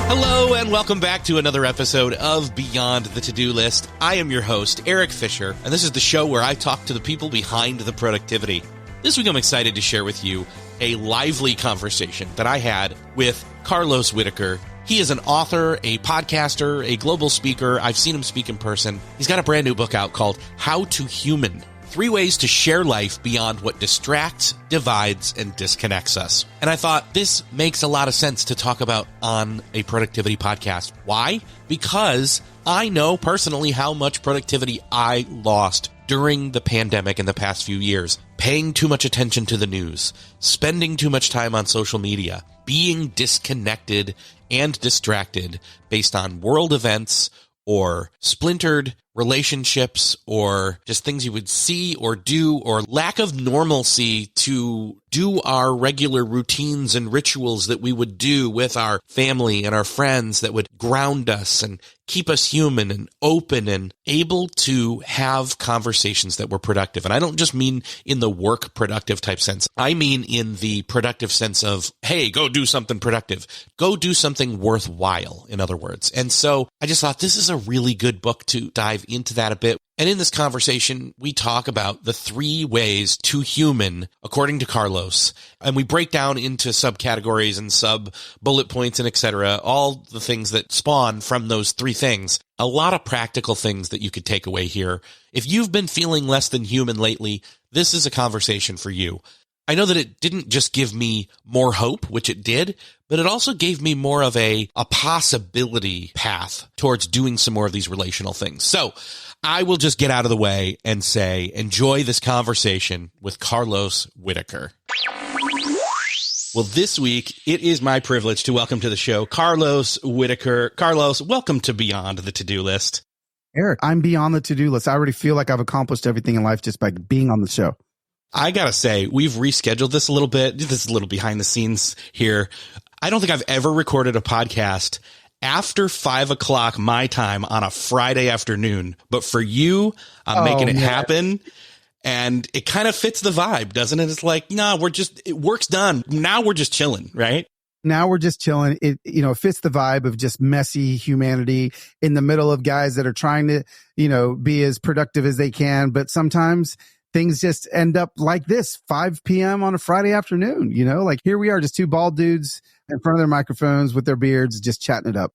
Hello and welcome back to another episode of Beyond the To-Do List. I am your host, Eric Fisher, and this is the show where I talk to the people behind the productivity. This week I'm excited to share with you a lively conversation that I had with Carlos Whittaker. He is an author, a podcaster, a global speaker. I've seen him speak in person. He's got a brand new book out called How to Human: 3 Ways to Share Life Beyond What Distracts, Divides, and Disconnects Us. And I thought this makes a lot of sense to talk about on a productivity podcast. Why? Because I know personally how much productivity I lost during the pandemic in the past few years. Paying too much attention to the news, spending too much time on social media, being disconnected and distracted based on world events or splintered relationships or just things you would see or do, or lack of normalcy to do our regular routines and rituals that we would do with our family and our friends that would ground us and keep us human and open and able to have conversations that were productive. And I don't just mean in the work productive type sense. I mean in the productive sense of, hey, go do something productive. Go do something worthwhile, in other words. And so I just thought this is a really good book to dive into that a bit. And in this conversation, we talk about the 3 ways to human, according to Carlos. And we break down into subcategories and sub bullet points and et cetera, all the things that spawn from those 3 things. A lot of practical things that you could take away here. If you've been feeling less than human lately, this is a conversation for you. I know that it didn't just give me more hope, which it did, but it also gave me more of a possibility path towards doing some more of these relational things. So I will just get out of the way and say, enjoy this conversation with Carlos Whittaker. Well, this week, it is my privilege to welcome to the show Carlos Whittaker. Carlos, welcome to Beyond the To-Do List. Eric, I'm beyond the to-do list. I already feel like I've accomplished everything in life just by being on the show. I gotta say, we've rescheduled this a little bit. This is a little behind the scenes here. I don't think I've ever recorded a podcast after 5 o'clock my time on a Friday afternoon. But for you, I'm making it happen. And it kind of fits the vibe, doesn't it? It's like, no, work's done. Now we're just chilling, right? Now we're just chilling. It fits the vibe of just messy humanity in the middle of guys that are trying to, be as productive as they can. But sometimes things just end up like this, 5 p.m. on a Friday afternoon, like here we are, just 2 bald dudes in front of their microphones with their beards, just chatting it up.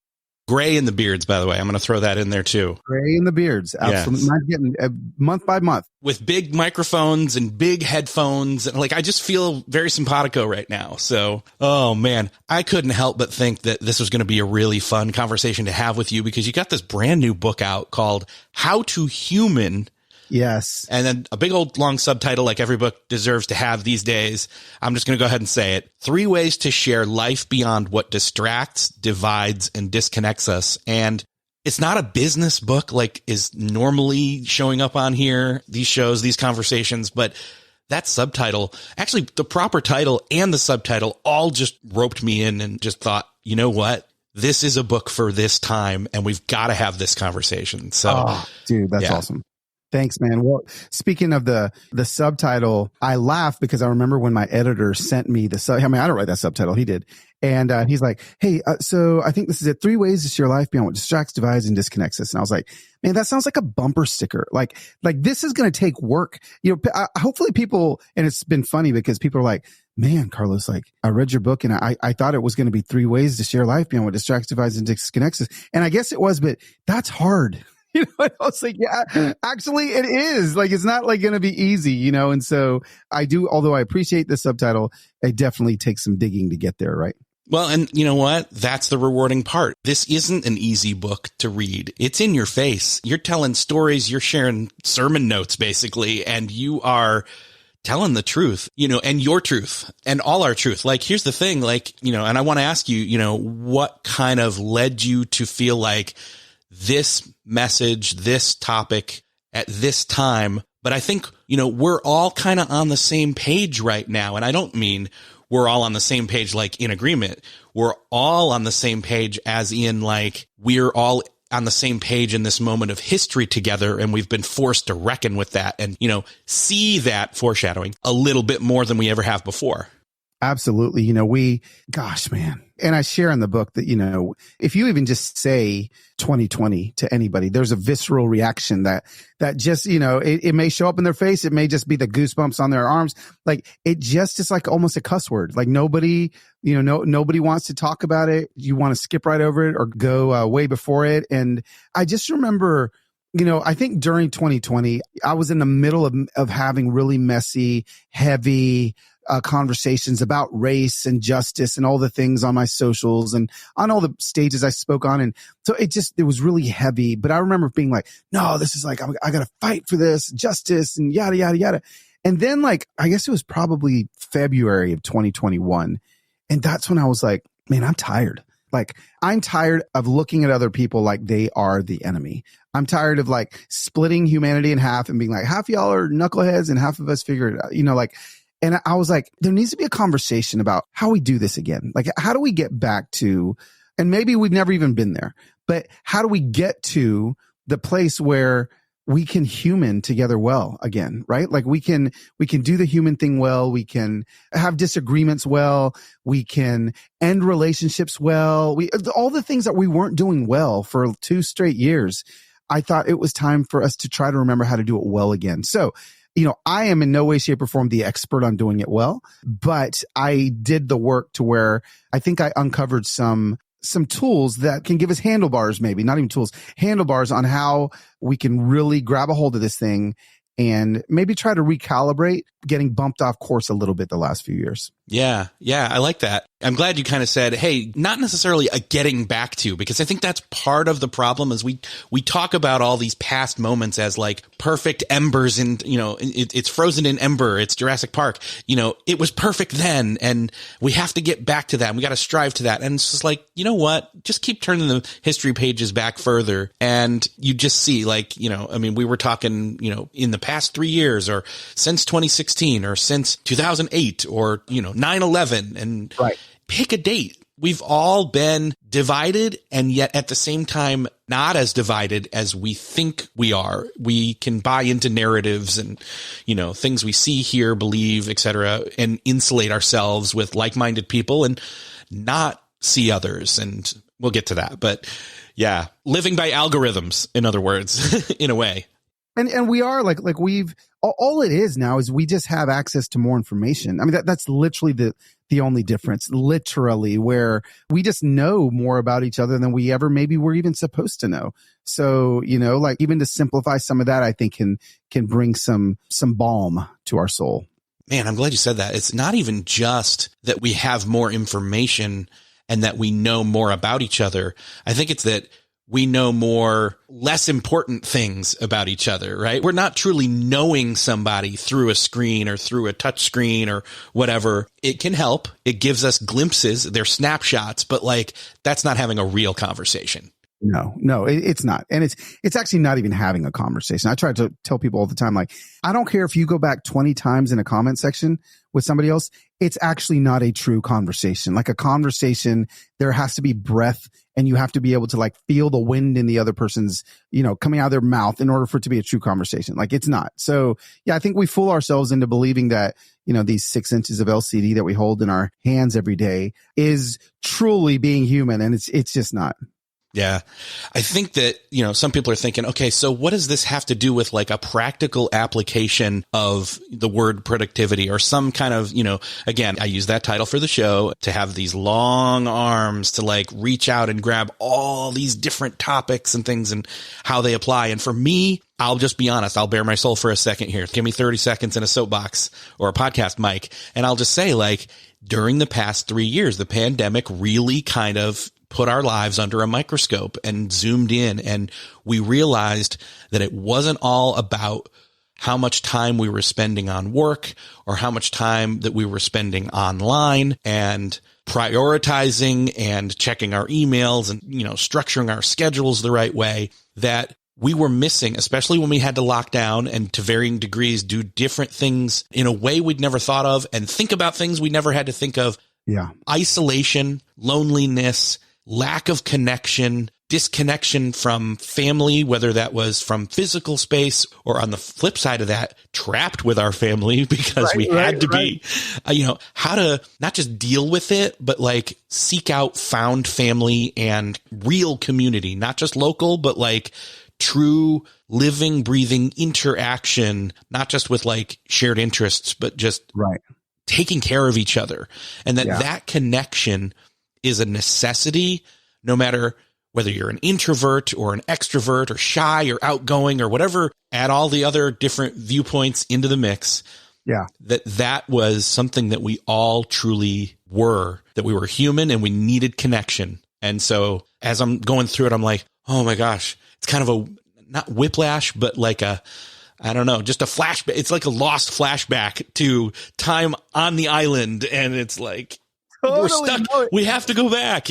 Gray in the beards, by the way. I'm going to throw that in there too. Gray in the beards. Absolutely. Yes. Mine's getting month by month. With big microphones and big headphones. And I just feel very simpatico right now. So, oh man, I couldn't help but think that this was going to be a really fun conversation to have with you because you got this brand new book out called How to Human. Yes. And then a big old long subtitle like every book deserves to have these days. I'm just going to go ahead and say it. 3 ways to share life beyond what distracts, divides, and disconnects us. And it's not a business book like is normally showing up on here, these shows, these conversations, but that subtitle, actually the proper title and the subtitle all just roped me in and just thought, you know what? This is a book for this time and we've got to have this conversation. So, dude, that's awesome. Thanks, man. Well, speaking of the subtitle, I laugh because I remember when my editor sent me I don't write that subtitle. He did. And he's like, hey, so I think this is it. 3 ways to share life beyond what distracts, divides, and disconnects us. And I was like, man, that sounds like a bumper sticker. Like this is going to take work. Hopefully people, and it's been funny because people are like, man, Carlos, I read your book and I thought it was going to be 3 ways to share life beyond what distracts, divides, and disconnects us. And I guess it was, but that's hard. I was like, yeah, actually it is. It's not going to be easy, and so I do, although I appreciate the subtitle, it definitely takes some digging to get there. Right. Well, and you know what? That's the rewarding part. This isn't an easy book to read. It's in your face. You're telling stories. You're sharing sermon notes basically, and you are telling the truth, and your truth and all our truth. Here's the thing, and I want to ask you, what kind of led you to feel like this message, this topic at this time. But I think, we're all kind of on the same page right now. And I don't mean we're all on the same page, in agreement. We're all on the same page as in we're all on the same page in this moment of history together. And we've been forced to reckon with that and, see that foreshadowing a little bit more than we ever have before. Absolutely. Gosh, man. And I share in the book that, if you even just say 2020 to anybody, there's a visceral reaction that just, it may show up in their face. It may just be the goosebumps on their arms. Like it just is like almost a cuss word. Like nobody wants to talk about it. You want to skip right over it or go way before it. And I just remember, I think during 2020, I was in the middle of having really messy, heavy conversations about race and justice and all the things on my socials and on all the stages I spoke on. And so it was really heavy. But I remember being like, no, this is like, I got to fight for this justice and yada, yada, yada. And then I guess it was probably February of 2021. And that's when I was like, man, I'm tired. Like, I'm tired of looking at other people like they are the enemy. I'm tired of splitting humanity in half and being like, half y'all are knuckleheads and half of us figure it out, and I was like, there needs to be a conversation about how we do this again. Like, how do we get back to, and maybe we've never even been there, but how do we get to the place where we can human together well again, right? Like we can do the human thing well. We can have disagreements well. We can end relationships well. All the things that we weren't doing well for 2 straight years. I thought it was time for us to try to remember how to do it well again. So, I am in no way, shape, or form the expert on doing it well, but I did the work to where I think I uncovered some tools that can give us handlebars, maybe not even tools, handlebars on how we can really grab a hold of this thing and maybe try to recalibrate getting bumped off course a little bit the last few years. Yeah. I like that. I'm glad you kind of said, hey, not necessarily a getting back to, because I think that's part of the problem is we talk about all these past moments as like perfect embers and, it's frozen in ember. It's Jurassic Park. It was perfect then. And we have to get back to that. And we got to strive to that. And it's just like, you know what? Just keep turning the history pages back further. And you just see we were talking, in the past 3 years or since 2016 or since 2008 or, 9/11 and right. Pick a date. We've all been divided and yet at the same time, not as divided as we think we are. We can buy into narratives and, things we see, hear, believe, etc., and insulate ourselves with like-minded people and not see others. And we'll get to that. But yeah, living by algorithms, in other words, in a way. And we are like we've all it is now is we just have access to more information. I mean, that's literally the only difference, literally, where we just know more about each other than we ever maybe were even supposed to know. So, even to simplify some of that, I think can bring some balm to our soul. Man, I'm glad you said that. It's not even just that we have more information and that we know more about each other. I think it's that we know more less important things about each other, right? We're not truly knowing somebody through a screen or through a touch screen or whatever. It can help. It gives us glimpses. They're snapshots, but that's not having a real conversation. No, it's not. And it's actually not even having a conversation. I try to tell people all the time, I don't care if you go back 20 times in a comment section with somebody else. It's actually not a true conversation. Like a conversation, there has to be breath and you have to be able to feel the wind in the other person's, coming out of their mouth in order for it to be a true conversation. It's not. So yeah, I think we fool ourselves into believing that, these 6 inches of LCD that we hold in our hands every day is truly being human. And it's just not. Yeah. I think that, some people are thinking, okay, so what does this have to do with a practical application of the word productivity or some kind of, again, I use that title for the show to have these long arms to reach out and grab all these different topics and things and how they apply. And for me, I'll just be honest. I'll bare my soul for a second here. Give me 30 seconds in a soapbox or a podcast mic. And I'll just say during the past 3 years, the pandemic really kind of put our lives under a microscope and zoomed in. And we realized that it wasn't all about how much time we were spending on work or how much time that we were spending online and prioritizing and checking our emails and, structuring our schedules the right way, that we were missing, especially when we had to lock down and to varying degrees do different things in a way we'd never thought of and think about things we never had to think of. Yeah. Isolation, loneliness, lack of connection, disconnection from family, whether that was from physical space or on the flip side of that, trapped with our family because we had to be, how to not just deal with it, but like seek out found family and real community, not just local, but like true living, breathing interaction, not just with like shared interests, but just taking care of each other. And that connection is a necessity, no matter whether you're an introvert or an extrovert or shy or outgoing or whatever, add all the other different viewpoints into the mix. Yeah. That was something that we all truly were, that we were human and we needed connection. And so as I'm going through it, I'm like, oh my gosh, it's kind of a, not whiplash, but like a, I don't know, just a flashback. It's like a lost flashback to time on the island. And it's like, we're stuck. We have to go back.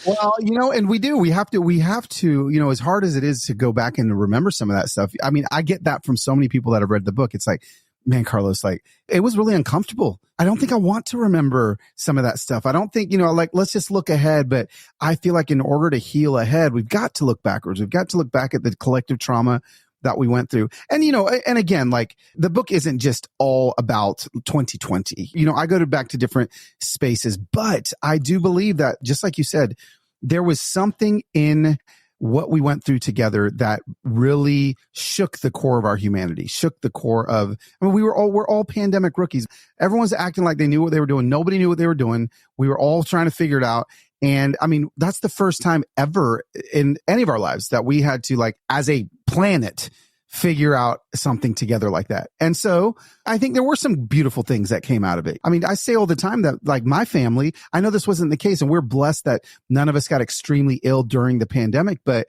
Well, and we do. We have to, as hard as it is to go back and to remember some of that stuff. I mean, I get that from so many people that have read the book. It's like, man, Carlos, like it was really uncomfortable. I don't think I want to remember some of that stuff. I don't think, like, let's just look ahead. But I feel like in order to heal ahead, we've got to look backwards. We've got to look back at the collective trauma that we went through. And, and again, like the book isn't just all about 2020. I go back to different spaces, but I do believe that, just like you said, there was something in what we went through together that really shook the core of our humanity, shook the core of, we're all pandemic rookies. Everyone's acting like they knew what they were doing. Nobody knew what they were doing. We were all trying to figure it out. And I mean, that's the first time ever in any of our lives that we had to, like, as a planet, figure out something together like that. And so I think there were some beautiful things that came out of it. I mean, I say all the time that, like, my family, I know this wasn't the case, and we're blessed that none of us got extremely ill during the pandemic. But,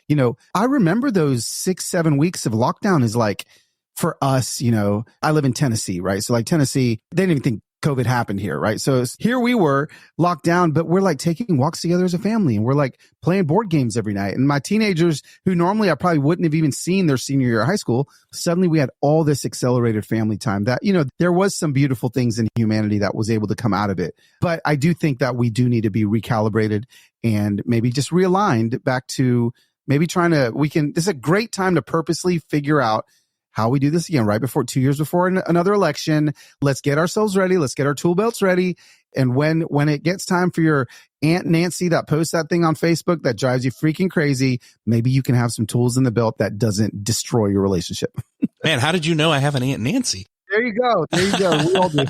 I remember those 6-7 weeks of lockdown is like, for us, I live in Tennessee, right? So like Tennessee, they didn't even think COVID happened here, right? So here we were locked down, but we're like taking walks together as a family, and we're like playing board games every night. And my teenagers, who normally I probably wouldn't have even seen their senior year of high school, suddenly we had all this accelerated family time that, there was some beautiful things in humanity that was able to come out of it. But I do think that we do need to be recalibrated and maybe just realigned back to maybe this is a great time to purposely figure out how we do this again, right before 2 years before another election. Let's get ourselves ready. Let's get our tool belts ready. And when it gets time for your Aunt Nancy that posts that thing on Facebook that drives you freaking crazy, maybe you can have some tools in the belt that doesn't destroy your relationship. Man, how did you know I have an Aunt Nancy? There you go. We all do.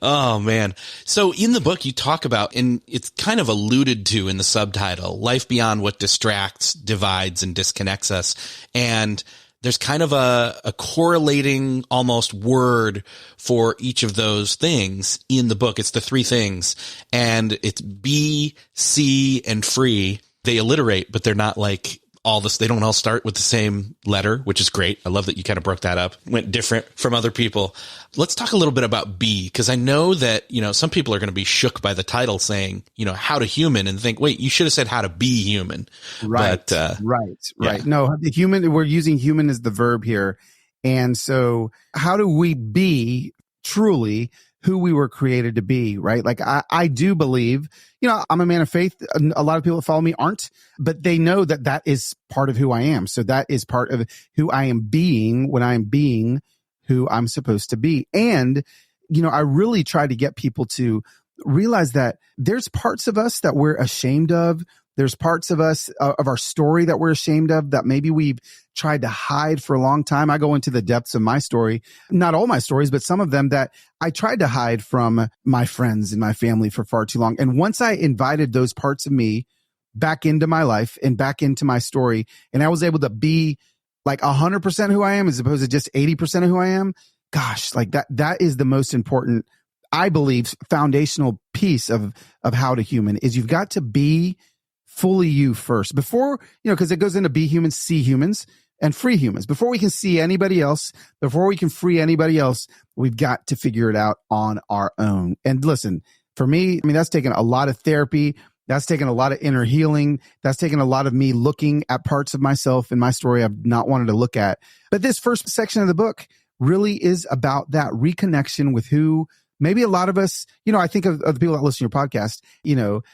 Oh, man. So in the book, you talk about, and it's kind of alluded to in the subtitle, life beyond what distracts, divides, and disconnects us. And there's kind of a correlating almost word for each of those things in the book. It's the three things, and it's be, see, and free. They alliterate, but they're not like all this. They don't all start with the same letter, which is great. I love that you kind of broke that up, went different from other people. Let's talk a little bit about be, because I know that, some people are going to be shook by the title saying, how to human, and think, wait, you should have said how to be human. Right. But, right. No, the human, we're using human as the verb here. And so how do we be truly who we were created to be, right? Like I do believe, I'm a man of faith. A lot of people that follow me aren't, but they know that is part of who I am. So that is part of who I am being when I am being who I'm supposed to be. And, I really try to get people to realize that there's parts of us that we're ashamed of. There's parts of us, of our story that we're ashamed of, that maybe we've tried to hide for a long time. I go into the depths of my story, not all my stories, but some of them that I tried to hide from my friends and my family for far too long. And once I invited those parts of me back into my life and back into my story, and I was able to be like 100% who I am as opposed to just 80% of who I am, gosh, like that is the most important, I believe, foundational piece of how to human is you've got to be fully you first before, because it goes into be humans, see humans, and free humans. Before we can see anybody else, before we can free anybody else, we've got to figure it out on our own. And listen, for me, that's taken a lot of therapy. That's taken a lot of inner healing. That's taken a lot of me looking at parts of myself and my story I've not wanted to look at. But this first section of the book really is about that reconnection with who maybe a lot of us, I think of the people that listen to your podcast,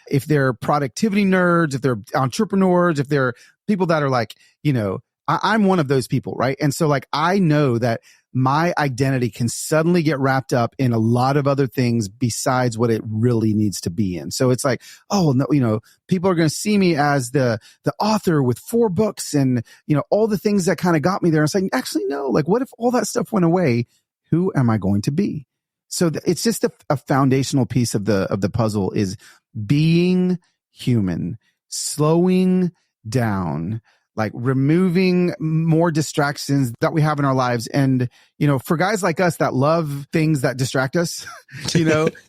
if they're productivity nerds, if they're entrepreneurs, if they're people that are like, I'm one of those people, right? And so like, I know that my identity can suddenly get wrapped up in a lot of other things besides what it really needs to be in. So it's like, oh no, people are going to see me as the author with 4 books and, all the things that kind of got me there. It's like, actually, no, like what if all that stuff went away? Who am I going to be? So it's just a foundational piece of the puzzle is being human, slowing down, like removing more distractions that we have in our lives. And, for guys like us that love things that distract us,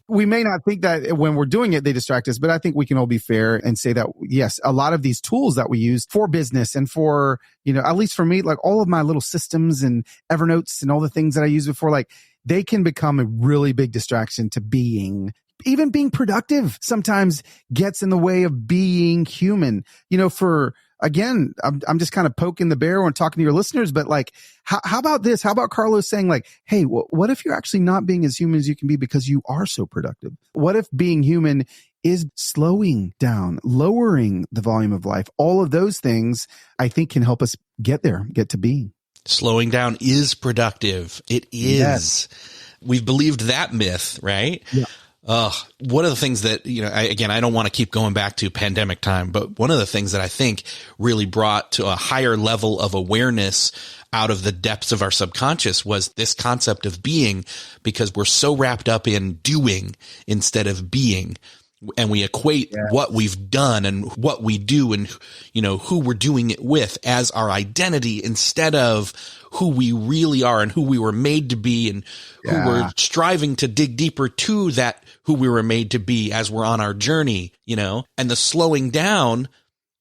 we may not think that when we're doing it, they distract us, but I think we can all be fair and say that, yes, a lot of these tools that we use for business and for, at least for me, like all of my little systems and Evernotes and all the things that I used before, like they can become a really big distraction to even being productive sometimes gets in the way of being human, Again, I'm just kind of poking the bear when talking to your listeners, but like, how about this? How about Carlos saying like, hey, what if you're actually not being as human as you can be because you are so productive? What if being human is slowing down, lowering the volume of life? All of those things I think can help us get to being. Slowing down is productive. It is. Yes. We've believed that myth, right? Yeah. One of the things that, I don't want to keep going back to pandemic time, but one of the things that I think really brought to a higher level of awareness out of the depths of our subconscious was this concept of being, because we're so wrapped up in doing instead of being. And we equate what we've done and what we do and, who we're doing it with as our identity instead of who we really are and who we were made to be and who we're striving to dig deeper to that who we were made to be as we're on our journey, and the slowing down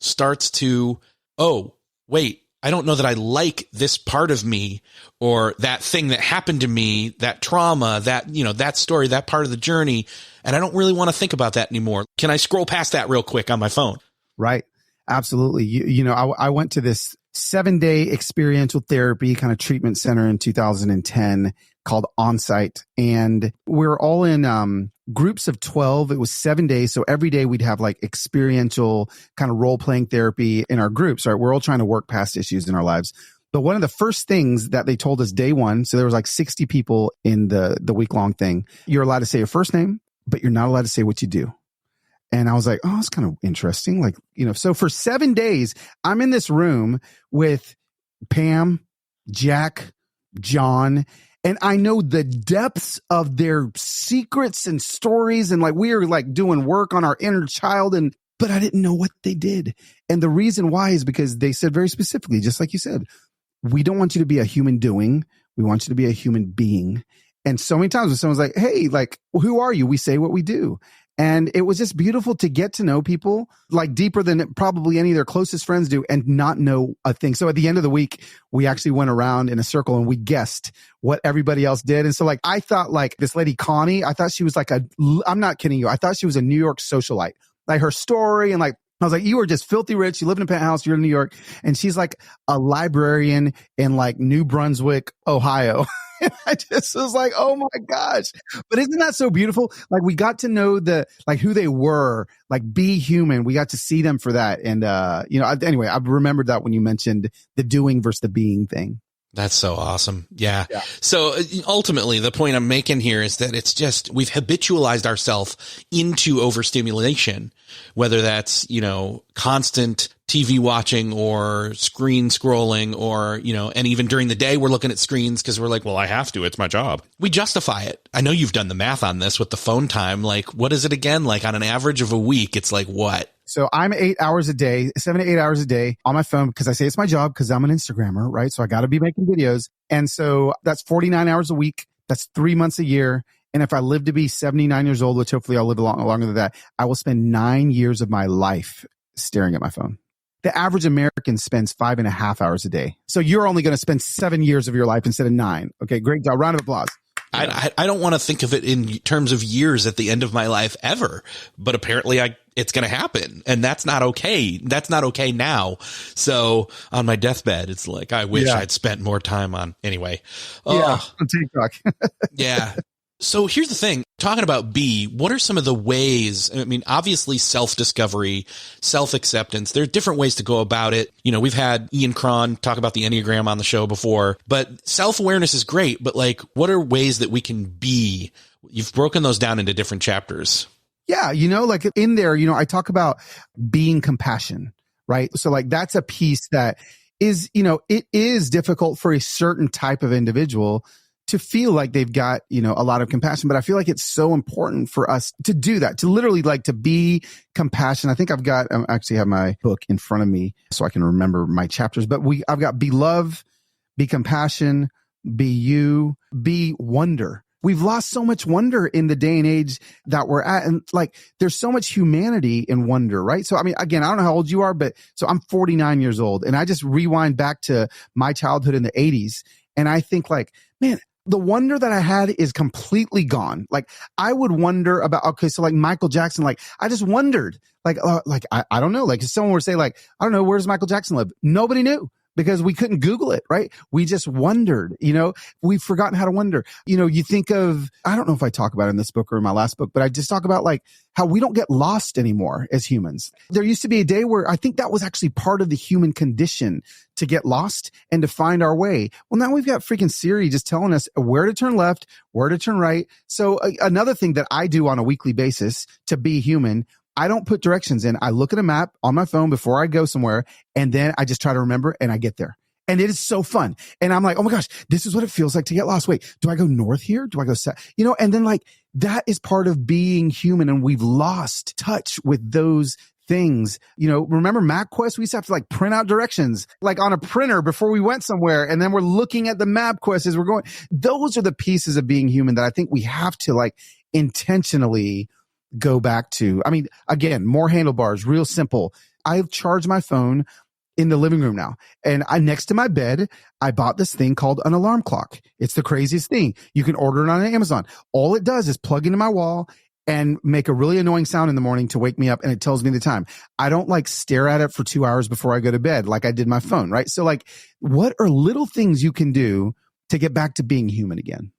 starts to, oh, wait, I don't know that I like this part of me or that thing that happened to me, that trauma, that, that story, that part of the journey. And I don't really want to think about that anymore. Can I scroll past that real quick on my phone? Right. Absolutely. I went to this 7-day experiential therapy kind of treatment center in 2010 called Onsite. And we're all in groups of 12. It was 7 days. So every day we'd have like experiential kind of role playing therapy in our groups, right? We're all trying to work past issues in our lives. But one of the first things that they told us day one, so there was like 60 people in the week long thing. You're allowed to say your first name, but you're not allowed to say what you do. And I was like, oh, that's kind of interesting. Like, so for 7 days, I'm in this room with Pam, Jack, John, and I know the depths of their secrets and stories. And like, we are like doing work on our inner child, but I didn't know what they did. And the reason why is because they said very specifically, just like you said, we don't want you to be a human doing. We want you to be a human being. And so many times when someone's like, hey, like, who are you? We say what we do. And it was just beautiful to get to know people like deeper than probably any of their closest friends do and not know a thing. So at the end of the week, we actually went around in a circle and we guessed what everybody else did. And so like, I thought like this lady, Connie, I thought she was like I'm not kidding you. I thought she was a New York socialite, like her story. And like, I was like, you are just filthy rich. You live in a penthouse. You're in New York. And she's like a librarian in like New Brunswick, Ohio. I just was like, oh my gosh. But isn't that so beautiful? Like we got to know who they were, like be human. We got to see them for that. And, anyway, I remembered that when you mentioned the doing versus the being thing. That's so awesome. Yeah. So ultimately the point I'm making here is that it's just, we've habitualized ourselves into overstimulation, whether that's, constant TV watching or screen scrolling or, and even during the day, we're looking at screens because we're like, well, I have to, it's my job. We justify it. I know you've done the math on this with the phone time. Like, what is it again? Like on an average of a week, it's like what? So I'm 7 to 8 hours a day on my phone because I say it's my job because I'm an Instagrammer, right? So I got to be making videos. And so that's 49 hours a week. That's 3 months a year. And if I live to be 79 years old, which hopefully I'll live longer than that, I will spend 9 years of my life staring at my phone. The average American spends 5.5 hours a day. So you're only going to spend 7 years of your life instead of 9. Okay, great job. Round of applause. I don't want to think of it in terms of years at the end of my life ever, but apparently it's going to happen, and that's not okay. That's not okay now. So on my deathbed, it's like, I wish I'd spent more time on anyway. On TikTok. Yeah. So here's the thing, talking about B, what are some of the ways, I mean, obviously self-discovery, self-acceptance, there are different ways to go about it. You know, we've had Ian Cron talk about the Enneagram on the show before, but self-awareness is great, but like, what are ways that we can be? You've broken those down into different chapters. Yeah. Like in there, I talk about being compassion, right? So like, that's a piece that is, it is difficult for a certain type of individual to feel like they've got, a lot of compassion. But I feel like it's so important for us to do that, to literally like to be compassion. I think I actually have my book in front of me so I can remember my chapters, but I've got be love, be compassion, be you, be wonder. We've lost so much wonder in the day and age that we're at. And like, there's so much humanity in wonder, right? So, I mean, again, I don't know how old you are, but so I'm 49 years old and I just rewind back to my childhood in the 80s. And I think like, man, the wonder that I had is completely gone. Like I would wonder about, okay, so like Michael Jackson, like I just wondered, I don't know, like if someone were to say like, I don't know, where's Michael Jackson live? Nobody knew because we couldn't Google it, right? We just wondered, we've forgotten how to wonder. You think of, I don't know if I talk about it in this book or in my last book, but I just talk about like how we don't get lost anymore as humans. There used to be a day where I think that was actually part of the human condition to get lost and to find our way. Well, now we've got freaking Siri just telling us where to turn left, where to turn right. So another thing that I do on a weekly basis to be human, I don't put directions in. I look at a map on my phone before I go somewhere, and then I just try to remember and I get there. And it is so fun. And I'm like, oh my gosh, this is what it feels like to get lost. Wait, do I go north here? Do I go south? And then like that is part of being human. And we've lost touch with those things. Remember MapQuest? We used to have to like print out directions like on a printer before we went somewhere. And then we're looking at the MapQuest as we're going. Those are the pieces of being human that I think we have to like intentionally go back to. I mean, again, more handlebars, real simple. I've charged my phone in the living room now. And next to my bed, I bought this thing called an alarm clock. It's the craziest thing. You can order it on Amazon. All it does is plug into my wall and make a really annoying sound in the morning to wake me up. And it tells me the time. I don't like stare at it for 2 hours before I go to bed like I did my phone, right? So like, what are little things you can do to get back to being human again?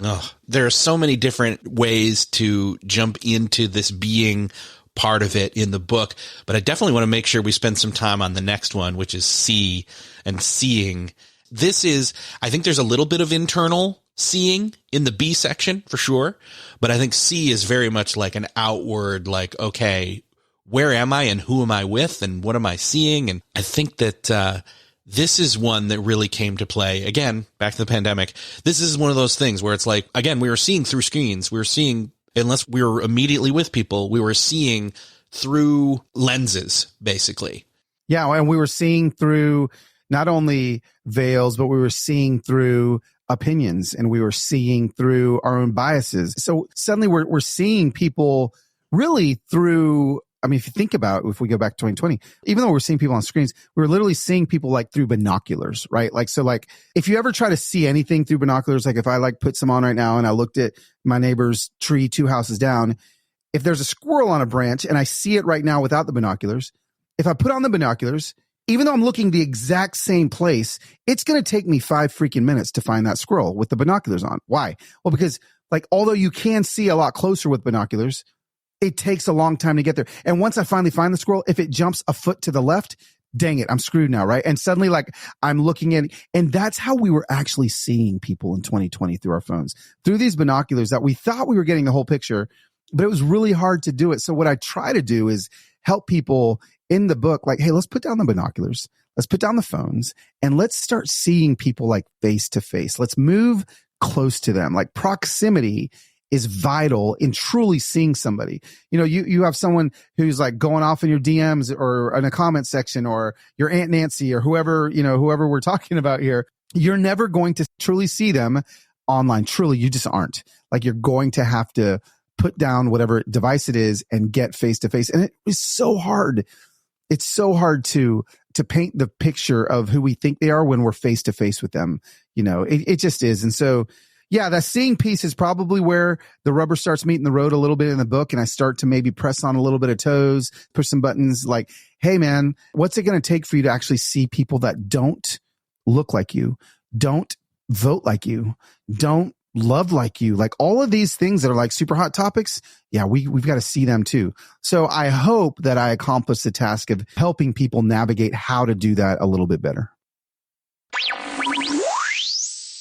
Oh, there are so many different ways to jump into this being part of it in the book, but I definitely want to make sure we spend some time on the next one, which is see and seeing. I think there's a little bit of internal seeing in the B section for sure, but I think C is very much like an outward, like, okay, where am I and who am I with and what am I seeing? And I think that, this is one that really came to play. Again, back to the pandemic. This is one of those things where it's like, again, we were seeing through screens. We were seeing, unless we were immediately with people, we were seeing through lenses, basically. Yeah. And we were seeing through not only veils, but we were seeing through opinions and we were seeing through our own biases. So suddenly we're seeing people really through, I mean, if you think about, if we go back to 2020, even though we're seeing people on screens, we're literally seeing people like through binoculars, right? Like, so like, if you ever try to see anything through binoculars, like if I like put some on right now and I looked at my neighbor's tree 2 houses down, if there's a squirrel on a branch and I see it right now without the binoculars, if I put on the binoculars, even though I'm looking the exact same place, it's going to take me 5 freaking minutes to find that squirrel with the binoculars on. Why? Well, because like, although you can see a lot closer with binoculars, it takes a long time to get there. And once I finally find the squirrel, if it jumps a foot to the left, dang it, I'm screwed now, right? And suddenly like I'm looking at, and that's how we were actually seeing people in 2020 through our phones, through these binoculars that we thought we were getting the whole picture, but it was really hard to do it. So what I try to do is help people in the book, like, hey, let's put down the binoculars. Let's put down the phones and let's start seeing people like face to face. Let's move close to them. Like proximity is vital in truly seeing somebody. You have someone who's like going off in your DMs or in a comment section or your Aunt Nancy or whoever we're talking about here. You're never going to truly see them online. Truly, you just aren't. Like you're going to have to put down whatever device it is and get face to face. And it is so hard. It's so hard to paint the picture of who we think they are when we're face to face with them. It just is. And so, yeah, that seeing piece is probably where the rubber starts meeting the road a little bit in the book. And I start to maybe press on a little bit of toes, push some buttons like, hey, man, what's it going to take for you to actually see people that don't look like you, don't vote like you, don't loved like you, like all of these things that are like super hot topics. Yeah, we've got to see them too. So I hope that I accomplish the task of helping people navigate how to do that a little bit better.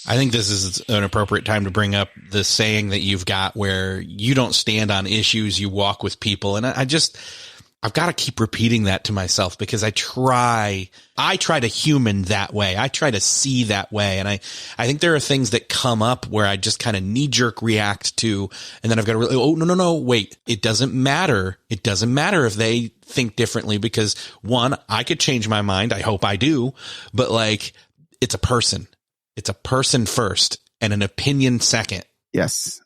I think this is an appropriate time to bring up the saying that you've got where you don't stand on issues, you walk with people. And I've got to keep repeating that to myself because I try to human that way. I try to see that way. And I think there are things that come up where I just kind of knee jerk react to, and then I've got to really, oh, no, wait, it doesn't matter. It doesn't matter if they think differently because one, I could change my mind. I hope I do, but like, it's a person first and an opinion second. Yes.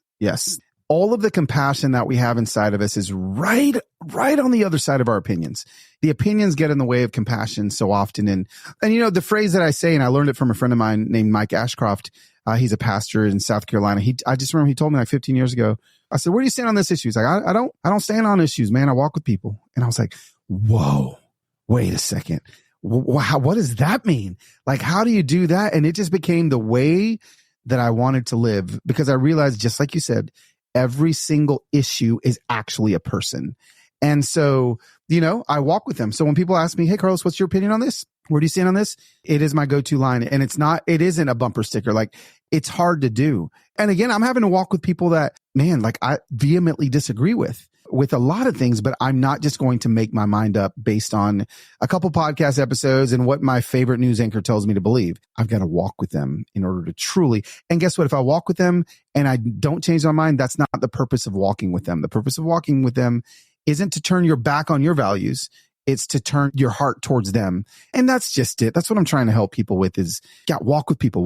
All of the compassion that we have inside of us is right on the other side of our opinions. The opinions get in the way of compassion so often. And you know, the phrase that I say, and I learned it from a friend of mine named Mike Ashcroft. He's a pastor in South Carolina. I just remember he told me like 15 years ago, I said, where do you stand on this issue? He's like, I don't stand on issues, man. I walk with people. And I was like, whoa, wait a second. What does that mean? Like, how do you do that? And it just became the way that I wanted to live because I realized, just like you said, every single issue is actually a person. And so, you know, I walk with them. So when people ask me, hey, Carlos, what's your opinion on this? Where do you stand on this? It is my go-to line. And it isn't a bumper sticker. Like, it's hard to do. And again, I'm having to walk with people that, man, like I vehemently disagree with a lot of things, but I'm not just going to make my mind up based on a couple podcast episodes and what my favorite news anchor tells me to believe. I've got to walk with them in order to truly. And guess what? If I walk with them and I don't change my mind, that's not the purpose of walking with them. The purpose of walking with them isn't to turn your back on your values. It's to turn your heart towards them. And that's just it. That's what I'm trying to help people with is, yeah, walk with people,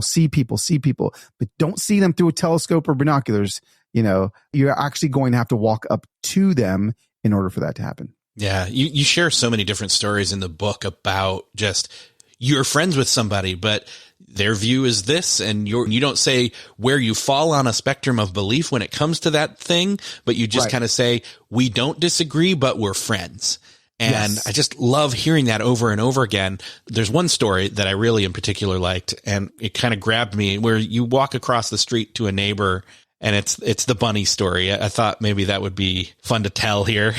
see people, but don't see them through a telescope or binoculars. You know, you're actually going to have to walk up to them in order for that to happen. Yeah. You share so many different stories in the book about just you're friends with somebody, but their view is this, and you don't say where you fall on a spectrum of belief when it comes to that thing, but you just kind of say, we don't disagree, but we're friends. And yes. I just love hearing that over and over again. There's one story that I really in particular liked, and it kind of grabbed me where you walk across the street to a neighbor and it's the bunny story. I thought maybe that would be fun to tell here.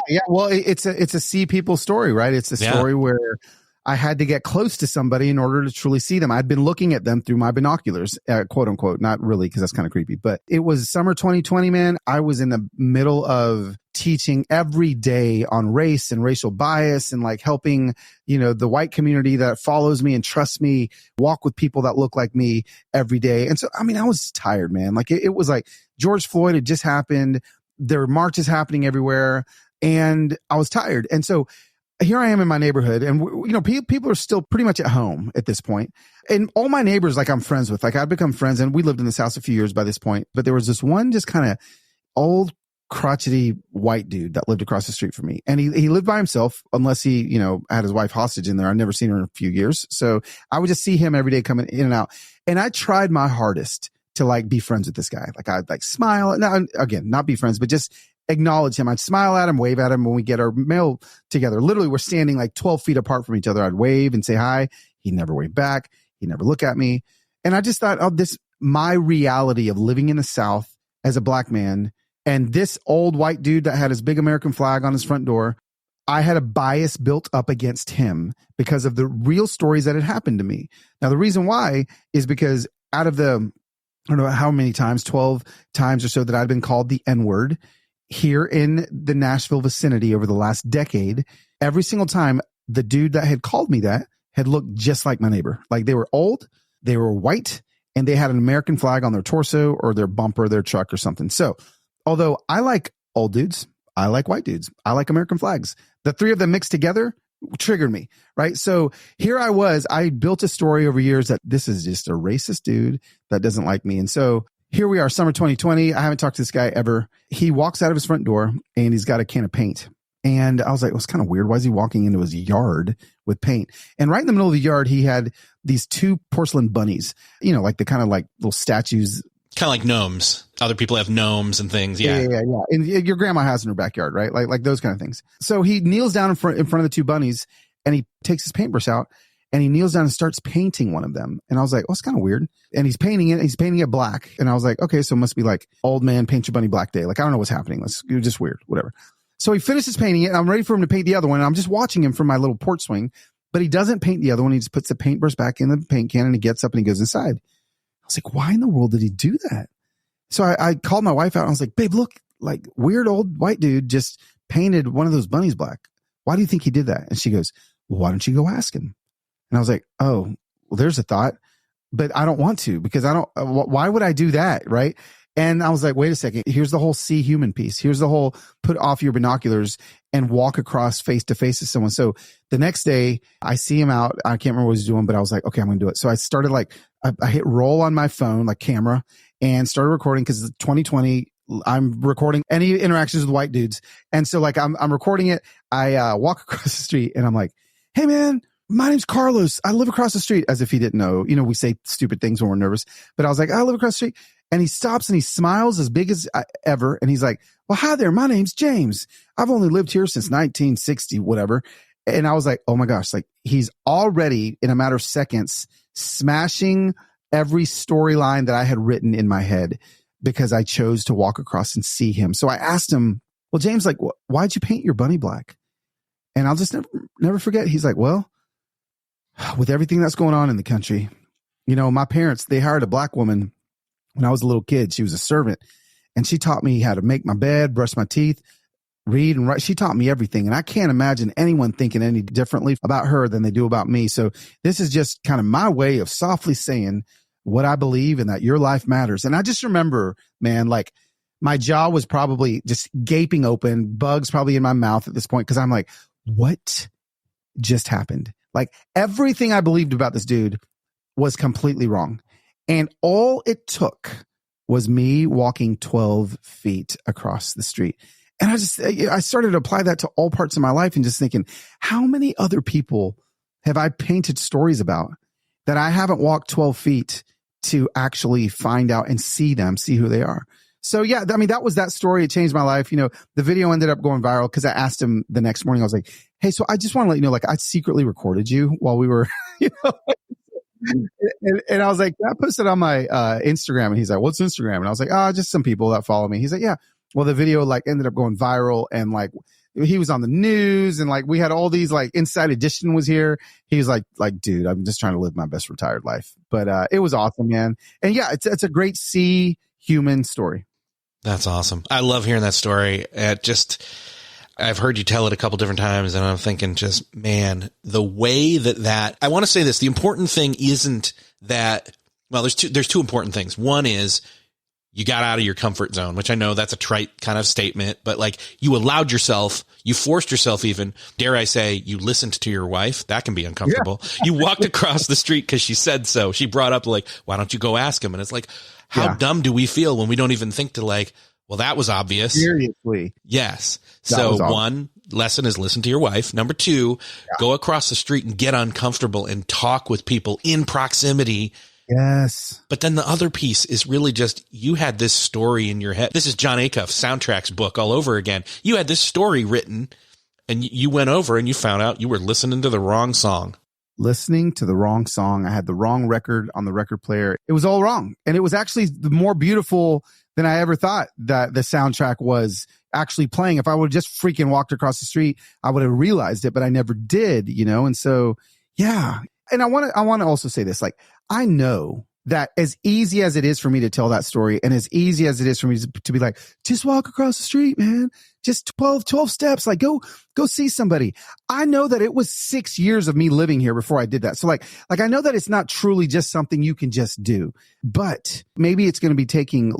Yeah. Well, it's a see people story, right? It's a story where I had to get close to somebody in order to truly see them. I'd been looking at them through my binoculars, quote unquote, not really, because that's kind of creepy, but it was summer 2020, man. I was in the middle of teaching every day on race and racial bias and like helping, you know, the white community that follows me and trusts me walk with people that look like me every day. And so, I mean, I was tired, man. Like it was like George Floyd had just happened. There were marches happening everywhere and I was tired. And so here I am in my neighborhood and, you know, people are still pretty much at home at this point. And all my neighbors, like I'm friends with, like I'd become friends and we lived in this house a few years by this point. But there was this one just kind of old crotchety white dude that lived across the street from me. And he lived by himself unless he, you know, had his wife hostage in there. I'd never seen her in a few years. So I would just see him every day coming in and out. And I tried my hardest to like be friends with this guy. Like I'd like smile. Now, again, not be friends, but just acknowledge him. I'd smile at him, wave at him when we get our mail together. Literally, we're standing like 12 feet apart from each other. I'd wave and say hi. He'd never wave back. He'd never look at me. And I just thought, oh, my reality of living in the South as a black man and this old white dude that had his big American flag on his front door, I had a bias built up against him because of the real stories that had happened to me. Now, the reason why is because out of the, I don't know how many times, 12 times or so that I'd been called the N-word here in the Nashville vicinity over the last decade, every single time the dude that had called me that had looked just like my neighbor. Like they were old, they were white, and they had an American flag on their torso or their bumper, their truck or something. So although I like old dudes, I like white dudes, I like American flags, the three of them mixed together triggered me, right? So here I was, I built a story over years that this is just a racist dude that doesn't like me. And so here we are, summer 2020. I haven't talked to this guy ever. He walks out of his front door and he's got a can of paint. And I was like, it was kind of weird. Why is he walking into his yard with paint? And right in the middle of the yard, he had these two porcelain bunnies, you know, like the kind of like little statues. Kind of like gnomes. Other people have gnomes and things. Yeah. And your grandma has in her backyard, right? Like those kind of things. So he kneels down in front of the two bunnies and he takes his paintbrush out and he kneels down and starts painting one of them. And I was like, oh, it's kind of weird. And he's painting it black. And I was like, okay, so it must be like old man paint your bunny black day. Like, I don't know what's happening. It was just weird, whatever. So he finishes painting it, and I'm ready for him to paint the other one. And I'm just watching him from my little porch swing, but he doesn't paint the other one. He just puts the paintbrush back in the paint can, and he gets up and he goes inside. I was like, why in the world did he do that? So I called my wife out, and I was like, babe, look, like weird old white dude just painted one of those bunnies black. Why do you think he did that? And she goes, well, why don't you go ask him? And I was like, oh, well, there's a thought, but I don't want to, because why would I do that? Right. And I was like, wait a second. Here's the whole see human piece. Here's the whole put off your binoculars and walk across face to face with someone. So the next day I see him out. I can't remember what he's doing, but I was like, okay, I'm going to do it. So I started I hit roll on my phone, like camera, and started recording, because 2020, I'm recording any interactions with white dudes. And so I'm recording it. I walk across the street and I'm like, hey man, my name's Carlos. I live across the street, as if he didn't know. We say stupid things when we're nervous, but I was like, I live across the street. And he stops and he smiles as big as ever. And he's like, well, hi there. My name's James. I've only lived here since 1960, whatever. And I was like, oh my gosh, like he's already in a matter of seconds smashing every storyline that I had written in my head, because I chose to walk across and see him. So I asked him, well, James, like, why'd you paint your bunny black? And I'll just never forget. He's like, well, with everything that's going on in the country, my parents, they hired a black woman when I was a little kid. She was a servant, and she taught me how to make my bed, brush my teeth, read and write. She taught me everything. And I can't imagine anyone thinking any differently about her than they do about me. So this is just kind of my way of softly saying what I believe, and that your life matters. And I just remember, man, like my jaw was probably just gaping open, bugs probably in my mouth at this point, because I'm like, what just happened? Like everything I believed about this dude was completely wrong. And all it took was me walking 12 feet across the street. And I started to apply that to all parts of my life, and just thinking, how many other people have I painted stories about that I haven't walked 12 feet to actually find out and see who they are? So yeah, I mean, that was that story. It changed my life. The video ended up going viral because I asked him the next morning. I was like, hey, so I just want to let you know, like I secretly recorded you while we were, and I was like, I posted on my Instagram, and he's like, what's Instagram? And I was like, just some people that follow me. He's like, yeah. Well, the video ended up going viral, and he was on the news, and we had all these Inside Edition was here. He was like, dude, I'm just trying to live my best retired life. But it was awesome, man. And yeah, it's a great see human story. That's awesome. I love hearing that story. I've heard you tell it a couple different times, and I'm thinking just, man, the way that I want to say this, the important thing isn't that, well, there's two important things. One is you got out of your comfort zone, which I know that's a trite kind of statement, but you allowed yourself, you forced yourself even, dare I say, you listened to your wife. That can be uncomfortable. Yeah. You walked across the street because she said so. She brought up why don't you go ask him? And it's how dumb do we feel when we don't even think to well, that was obvious. Seriously. Yes. So one lesson is listen to your wife. Number two, go across the street and get uncomfortable and talk with people in proximity. Yes. But then the other piece is really just, you had this story in your head. This is John Acuff's Soundtracks book all over again. You had this story written, and you went over and you found out you were listening to the wrong song. Listening to the wrong song. I had the wrong record on the record player. It was all wrong. And it was actually more beautiful than I ever thought that the soundtrack was actually playing. If I would have just freaking walked across the street, I would have realized it, but I never did, And so, yeah. And I want to also say this, I know that as easy as it is for me to tell that story, and as easy as it is for me to be like, just walk across the street, man, just 12 steps, go see somebody. I know that it was 6 years of me living here before I did that. So I know that it's not truly just something you can just do, but maybe it's going to be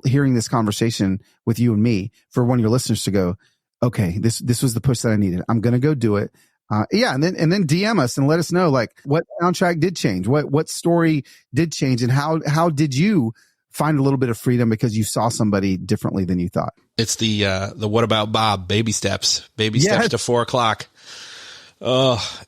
hearing this conversation with you and me for one of your listeners to go, okay, this was the push that I needed. I'm going to go do it. And then DM us and let us know what soundtrack did change, what story did change, and how did you find a little bit of freedom because you saw somebody differently than you thought. It's the what about Bob baby steps to 4:00.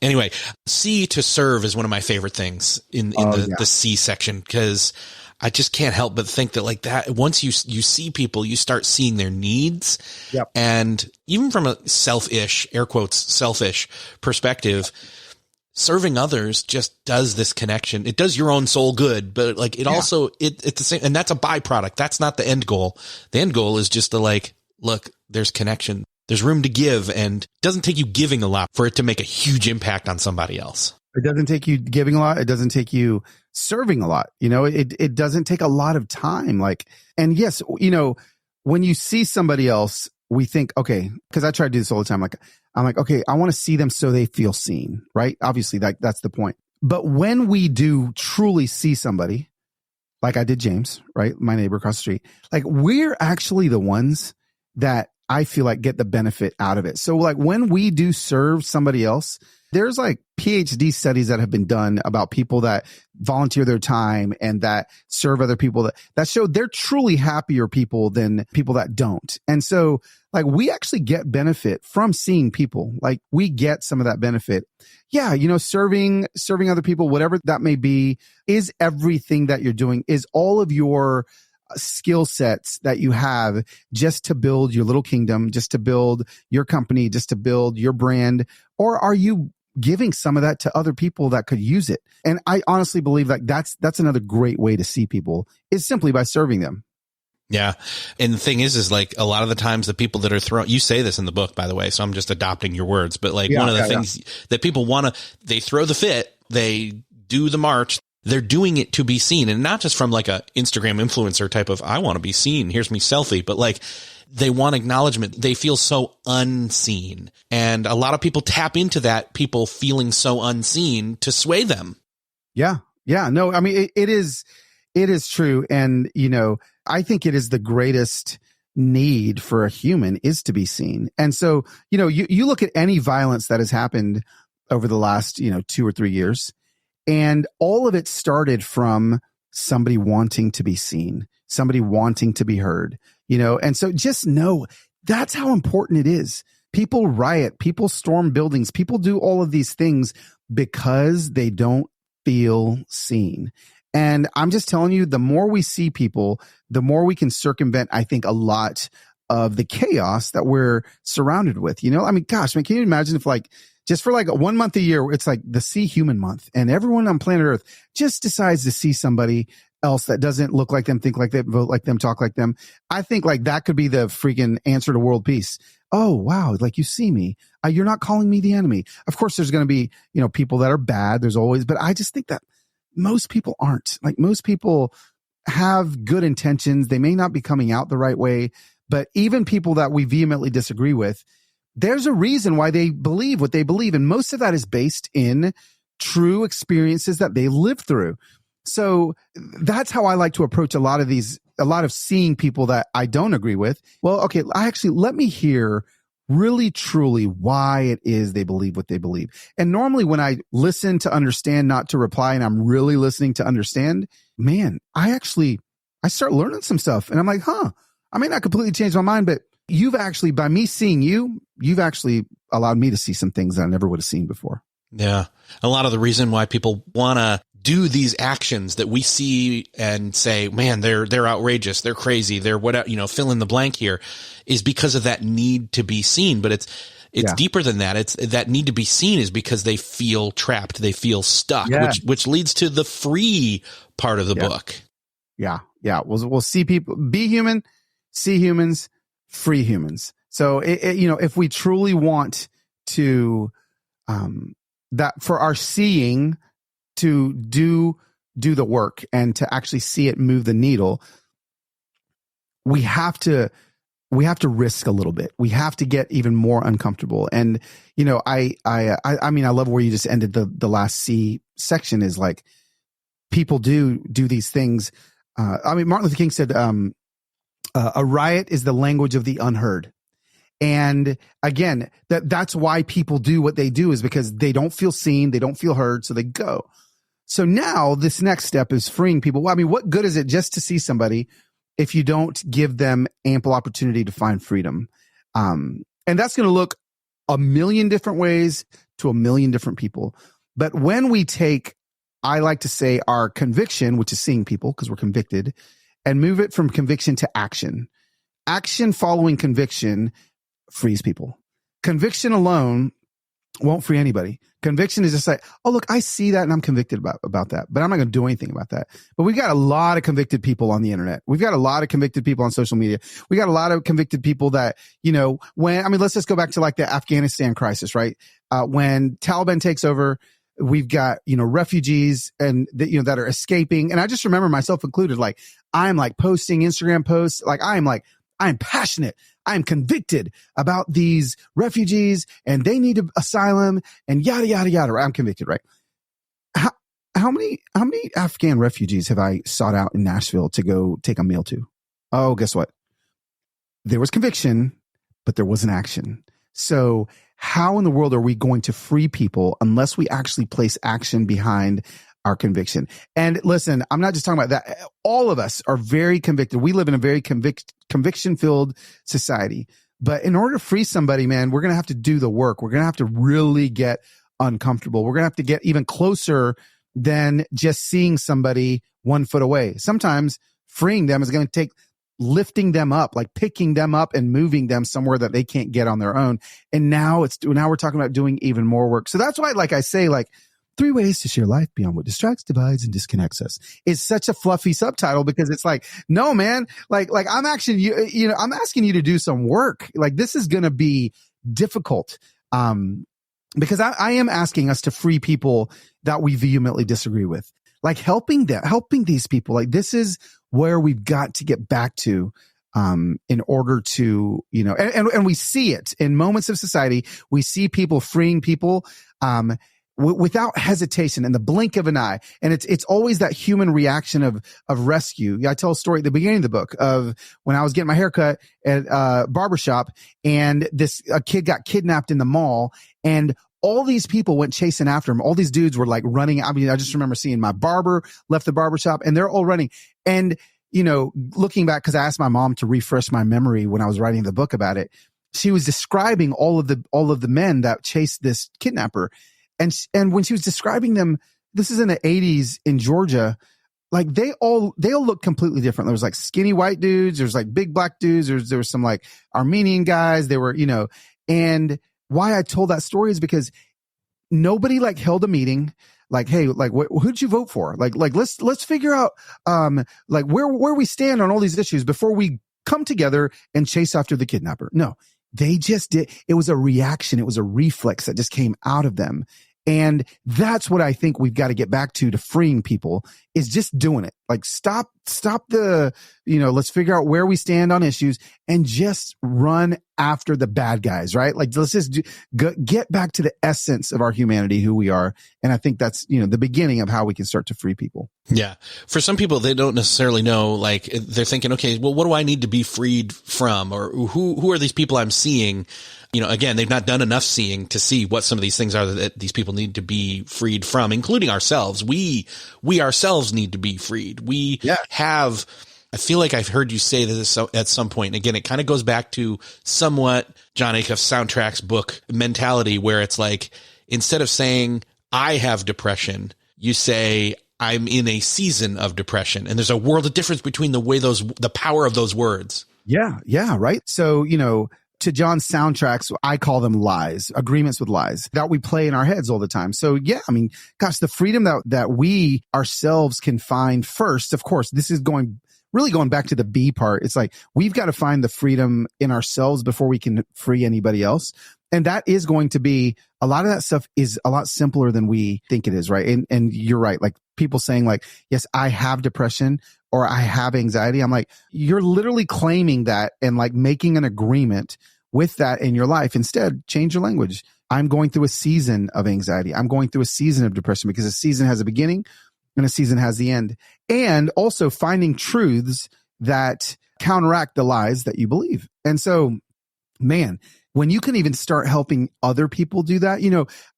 Anyway, see to serve is one of my favorite things in the C section, because I just can't help but think that that once you see people, you start seeing their needs. Yep. And even from a selfish, air quotes, selfish perspective, serving others just does this connection. It does your own soul good, but like it also, it's the same. And that's a byproduct. That's not the end goal. The end goal is just to like, look, there's connection. There's room to give, and it doesn't take you giving a lot for it to make a huge impact on somebody else. It doesn't take you giving a lot. It doesn't take you serving a lot. You know, it doesn't take a lot of time. Like, and yes, you know, when you see somebody else, we think, okay, because I try to do this all the time. Like, I'm like, okay, I want to see them so they feel seen, right? Obviously, that's the point. But when we do truly see somebody, like I did James, right? My neighbor across the street, like we're actually the ones that I feel like get the benefit out of it. So like when we do serve somebody else, there's like PhD studies that have been done about people that volunteer their time and that serve other people that show they're truly happier people than people that don't. And so like we actually get benefit from seeing people. Like we get some of that benefit. Yeah, you know, serving other people, whatever that may be, is everything that you're doing, is all of your skill sets that you have just to build your little kingdom, just to build your company, just to build your brand? Or are you giving some of that to other people that could use it? And I honestly believe like that's another great way to see people, is simply by serving them. Yeah. And the thing is like a lot of the times the people that are thrown, you say this in the book, by the way, so I'm just adopting your words, but like one of the things that people they throw the fit, they do the march. They're doing it to be seen, and not just from like a Instagram influencer type of, I want to be seen, here's me selfie, but like they want acknowledgement. They feel so unseen. And a lot of people tap into that, people feeling so unseen, to sway them. Yeah. Yeah. No, I mean, it is true. And, you know, I think it is the greatest need for a human, is to be seen. And so, you know, you look at any violence that has happened over the last, 2 or 3 years, and all of it started from somebody wanting to be seen, somebody wanting to be heard, and so just know that's how important it is. People riot, people storm buildings, people do all of these things because they don't feel seen. And I'm just telling you, the more we see people, the more we can circumvent, I think, a lot of the chaos that we're surrounded with. I mean, gosh, can you imagine if just for 1 month a year, it's like the See Human Month, and everyone on planet Earth just decides to see somebody else that doesn't look like them, think like them, vote like them, talk like them. I think that could be the freaking answer to world peace. Oh, wow. You see me. You're not calling me the enemy. Of course, there's going to be, people that are bad. There's always, but I just think that most people aren't. Most people have good intentions. They may not be coming out the right way, but even people that we vehemently disagree with, there's a reason why they believe what they believe. And most of that is based in true experiences that they lived through. So that's how I like to approach a lot of seeing people that I don't agree with. Well, okay, let me hear really truly why it is they believe what they believe. And normally when I listen to understand, not to reply, and I'm really listening to understand, man, I start learning some stuff, and I'm like, I may not completely change my mind, but you've actually, by me seeing you've actually allowed me to see some things that I never would have seen before. Yeah. A lot of the reason why people want to do these actions that we see and say, man, they're outrageous, they're crazy, they're what, fill in the blank here, is because of that need to be seen. But it's deeper than that. It's that need to be seen is because they feel trapped, they feel stuck, which leads to the free part of the book. Yeah. Yeah. We'll see people, be human, see humans, free humans. So if we truly want to, that for our seeing to do the work and to actually see it move the needle, we have to risk a little bit. We have to get even more uncomfortable. And, I mean, I love where you just ended the last C section, is people do these things. I mean, Martin Luther King said, a riot is the language of the unheard. And again, that's why people do what they do, is because they don't feel seen, they don't feel heard, so they go. So now this next step is freeing people. Well, I mean, what good is it just to see somebody if you don't give them ample opportunity to find freedom? And that's going to look a million different ways to a million different people. But when we take, I like to say, our conviction, which is seeing people because we're convicted, and move it from conviction to action. Action following conviction frees people. Conviction alone won't free anybody. Conviction is just like, oh, look, I see that and I'm convicted about that, but I'm not going to do anything about that. But we've got a lot of convicted people on the internet. We've got a lot of convicted people on social media. We got a lot of convicted people that, let's just go back to like the Afghanistan crisis, right? When Taliban takes over, we've got, refugees and that are escaping. And I just remember myself included, like, I'm like posting Instagram posts. I'm passionate. I'm convicted about these refugees and they need asylum and yada, yada, yada. I'm convicted, right? How many Afghan refugees have I sought out in Nashville to go take a meal to? Oh, guess what? There was conviction, but there wasn't action. So how in the world are we going to free people unless we actually place action behind our conviction? And listen, I'm not just talking about that. All of us are very convicted. We live in a very conviction-filled society. But in order to free somebody, man, we're going to have to do the work. We're going to have to really get uncomfortable. We're going to have to get even closer than just seeing somebody 1 foot away. Sometimes freeing them is going to take lifting them up, like picking them up and moving them somewhere that they can't get on their own. And now we're talking about doing even more work. So that's why, like I say, like, 3 ways to share life beyond what distracts, divides, and disconnects us. It's such a fluffy subtitle because it's like, no, man, like I'm actually, I'm asking you to do some work. Like, this is going to be difficult. Because I am asking us to free people that we vehemently disagree with, like helping these people. Like, this is where we've got to get back to, in order to, and we see it in moments of society. We see people freeing people, without hesitation, in the blink of an eye. And it's always that human reaction of rescue. I tell a story at the beginning of the book of when I was getting my haircut at a barbershop and a kid got kidnapped in the mall, and all these people went chasing after him. All these dudes were like running. I mean, I just remember seeing my barber left the barbershop and they're all running. And, looking back, because I asked my mom to refresh my memory when I was writing the book about it, she was describing all of the men that chased this kidnapper. And when she was describing them, this is in the 80s in Georgia, like they all look completely different. There was like skinny white dudes. There's like big black dudes. There was some like Armenian guys. They were, and why I told that story is because nobody like held a meeting. Like, hey, like who'd you vote for? Like let's figure out, like where we stand on all these issues before we come together and chase after the kidnapper. No, they just did. It was a reaction. It was a reflex that just came out of them. And that's what I think we've got to get back to freeing people, is just doing it. Like stop the, let's figure out where we stand on issues and just run after the bad guys, right? Like, let's just get back to the essence of our humanity, who we are. And I think that's, the beginning of how we can start to free people. Yeah. For some people, they don't necessarily know, like they're thinking, okay, well, what do I need to be freed from? Or who are these people I'm seeing? Again, they've not done enough seeing to see what some of these things are that these people need to be freed from, including ourselves. We ourselves need to be freed. We have, I feel like I've heard you say this at some point. And again, it kind of goes back to somewhat John Acuff's Soundtrack's book mentality, where it's like, instead of saying I have depression, you say I'm in a season of depression. And there's a world of difference between the power of those words. Yeah. Yeah. Right. So, to John's soundtracks, I call them lies, agreements with lies that we play in our heads all the time. So yeah, I mean, gosh, the freedom that we ourselves can find first, of course, this is going back to the B part. It's like, we've got to find the freedom in ourselves before we can free anybody else. And that is going to be, a lot of that stuff is a lot simpler than we think it is, right? And you're right. Like, people saying like, yes, I have depression or I have anxiety. I'm like, you're literally claiming that and like making an agreement with that in your life. Instead, change your language. I'm going through a season of anxiety. I'm going through a season of depression, because a season has a beginning and a season has the end. And also finding truths that counteract the lies that you believe. And so, man, when you can even start helping other people do that,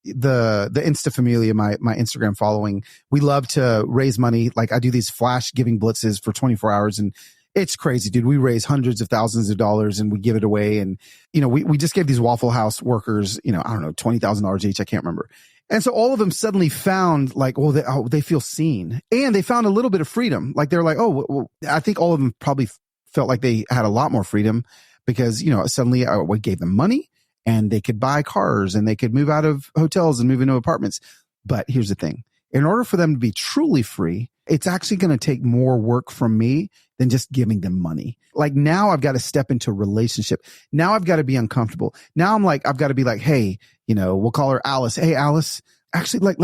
the Insta Familia, my Instagram following, we love to raise money. Like, I do these flash giving blitzes for 24 hours, and it's crazy, dude. We raise hundreds of thousands of dollars and we give it away. And, we just gave these Waffle House workers, I don't know, $20,000 each. I can't remember. And so all of them suddenly found like, they feel seen, and they found a little bit of freedom. Like, they're like, well, I think all of them probably felt like they had a lot more freedom, because, suddenly we gave them money and they could buy cars and they could move out of hotels and move into apartments. But here's the thing. In order for them to be truly free, it's actually going to take more work from me than just giving them money. Like now I've got to step into a relationship. Now I've got to be uncomfortable. Now I've got to be like, hey, we'll call her Alice. Hey, Alice, actually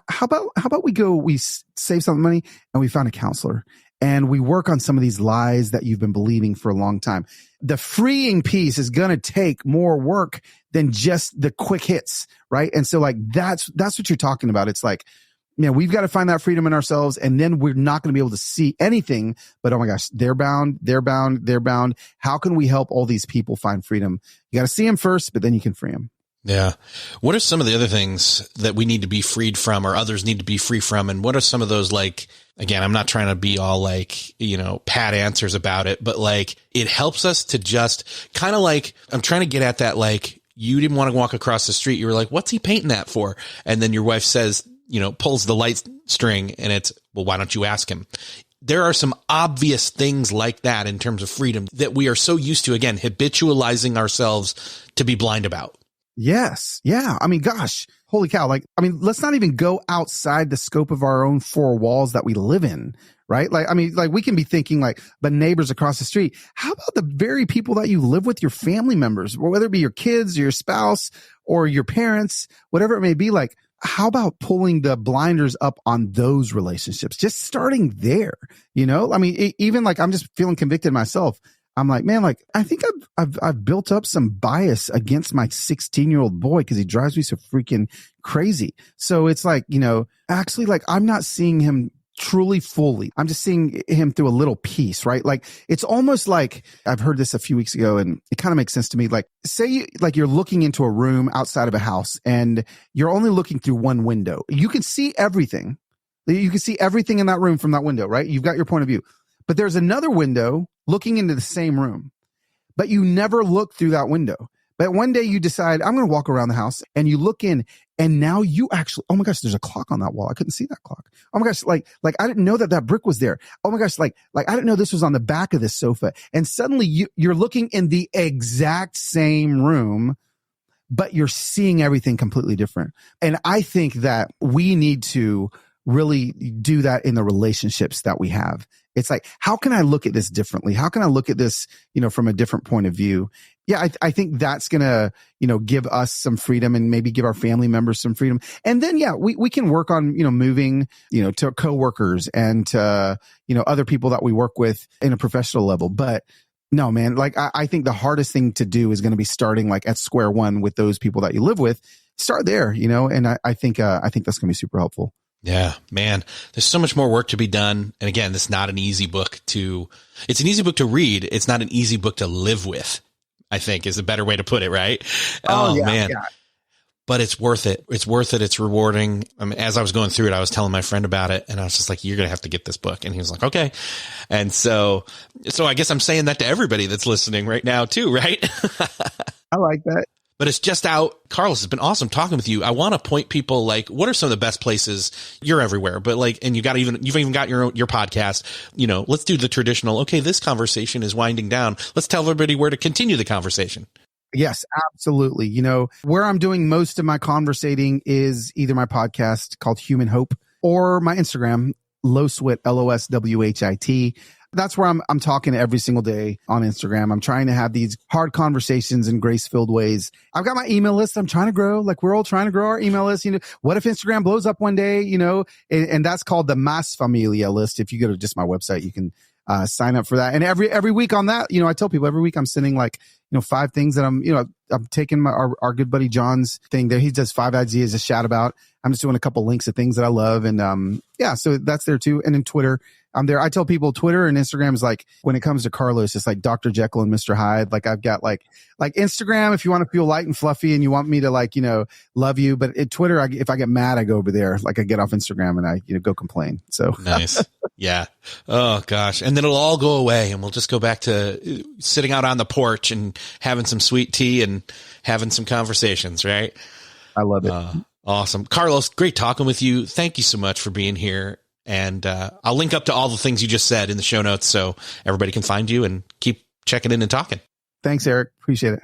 how about we save some money and we find a counselor and we work on some of these lies that you've been believing for a long time. The freeing piece is going to take more work than just the quick hits. Right. And so that's what you're talking about. It's like, we've got to find that freedom in ourselves, and then we're not going to be able to see anything but, oh my gosh, they're bound. How can we help all these people find freedom? You got to see them first, but then you can free them. Yeah. What are some of the other things that we need to be freed from or others need to be free from? And what are some of those, again, I'm not trying to be all pat answers about it, but it helps us to just kind of I'm trying to get at that, you didn't want to walk across the street. You were like, what's he painting that for? And then your wife says, pulls the light string and it's, well, why don't you ask him? There are some obvious things like that in terms of freedom that we are so used to, again, habitualizing ourselves to be blind about. Yes. Yeah. I mean, gosh, holy cow. Let's not even go outside the scope of our own four walls that we live in. Right. We can be thinking but neighbors across the street. How about the very people that you live with, your family members, whether it be your kids, or your spouse, or your parents, whatever it may be, how about pulling the blinders up on those relationships? Just starting there, even I'm just feeling convicted myself. I'm like, man, I think I've built up some bias against my 16-year-old boy because he drives me so freaking crazy. So it's actually I'm not seeing him truly fully. I'm just seeing him through a little piece, right? It's almost like I've heard this a few weeks ago and it kind of makes sense to me. Say you're looking into a room outside of a house and you're only looking through one window. You can see everything. You can see everything in that room from that window, right? You've got your point of view, but there's another window looking into the same room, but you never look through that window. But one day you decide, I'm going to walk around the house, and you look in, and now you actually, oh my gosh, there's a clock on that wall. I couldn't see that clock. Oh my gosh, I didn't know that brick was there. Oh my gosh, I didn't know this was on the back of this sofa. And suddenly you're looking in the exact same room, but you're seeing everything completely different. And I think that we need to really do that in the relationships that we have. It's how can I look at this differently? How can I look at this, from a different point of view? Yeah, I think that's going to, give us some freedom and maybe give our family members some freedom. And then, yeah, we can work on, moving, to coworkers and to, other people that we work with in a professional level. But no, man, I think the hardest thing to do is going to be starting at square one with those people that you live with. Start there, and I think that's going to be super helpful. Yeah, man, there's so much more work to be done. And again, this is not an easy book it's an easy book to read. It's not an easy book to live with, I think is a better way to put it. Right. Oh yeah, man. Yeah. But it's worth it. It's worth it. It's rewarding. I mean, as I was going through it, I was telling my friend about it and I was just like, you're going to have to get this book. And he was like, okay. And so I guess I'm saying that to everybody that's listening right now too, right? I like that. But it's just out. Carlos, it's been awesome talking with you. I want to point people what are some of the best places? You're everywhere, but and you've even got your podcast, let's do the traditional, okay, this conversation is winding down. Let's tell everybody where to continue the conversation. Yes, absolutely. Where I'm doing most of my conversating is either my podcast called Human Hope or my Instagram, Loswhit, LOSWHIT. That's where I'm talking every single day on Instagram. I'm trying to have these hard conversations in grace-filled ways. I've got my email list I'm trying to grow. We're all trying to grow our email list. What if Instagram blows up one day, and that's called the Mas Familia list. If you go to just my website, you can sign up for that. And every week on that, I tell people every week I'm sending 5 things that I'm taking our good buddy John's thing there. He does 5 ideas to chat about. I'm just doing a couple links of things that I love. And so that's there too. And then Twitter, I'm there. I tell people Twitter and Instagram is when it comes to Carlos, it's like Dr. Jekyll and Mr. Hyde. I've got Instagram, if you want to feel light and fluffy and you want me to love you. But at Twitter, if I get mad, I go over there. I get off Instagram and I go complain. So nice. Yeah. Oh gosh. And then it'll all go away and we'll just go back to sitting out on the porch and having some sweet tea and having some conversations. Right. I love it. Awesome. Carlos, great talking with you. Thank you so much for being here. And I'll link up to all the things you just said in the show notes so everybody can find you and keep checking in and talking. Thanks, Eric. Appreciate it.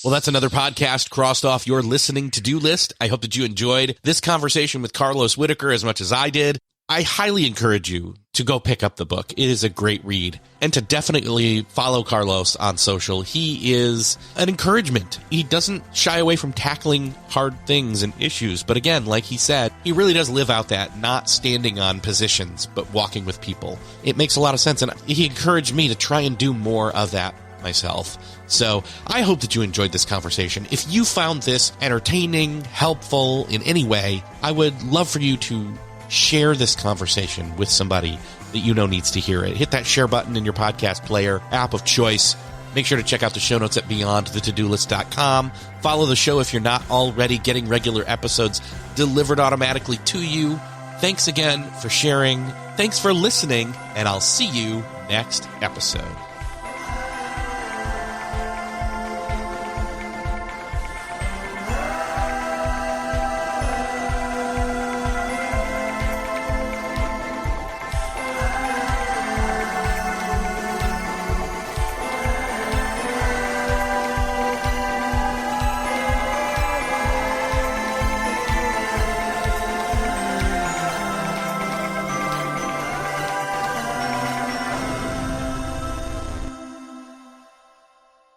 Well, that's another podcast crossed off your listening to-do list. I hope that you enjoyed this conversation with Carlos Whittaker as much as I did. I highly encourage you to go pick up the book. It is a great read. And to definitely follow Carlos on social. He is an encouragement. He doesn't shy away from tackling hard things and issues. But again, like he said, he really does live out that not standing on positions, but walking with people. It makes a lot of sense. And he encouraged me to try and do more of that myself. So I hope that you enjoyed this conversation. If you found this entertaining, helpful in any way, I would love for you to share this conversation with somebody that you know needs to hear it. Hit that share button in your podcast player app of choice. Make sure to check out the show notes at beyondthetodolist.com. Follow the show if you're not already getting regular episodes delivered automatically to you. Thanks again for sharing. Thanks for listening, and I'll see you next episode.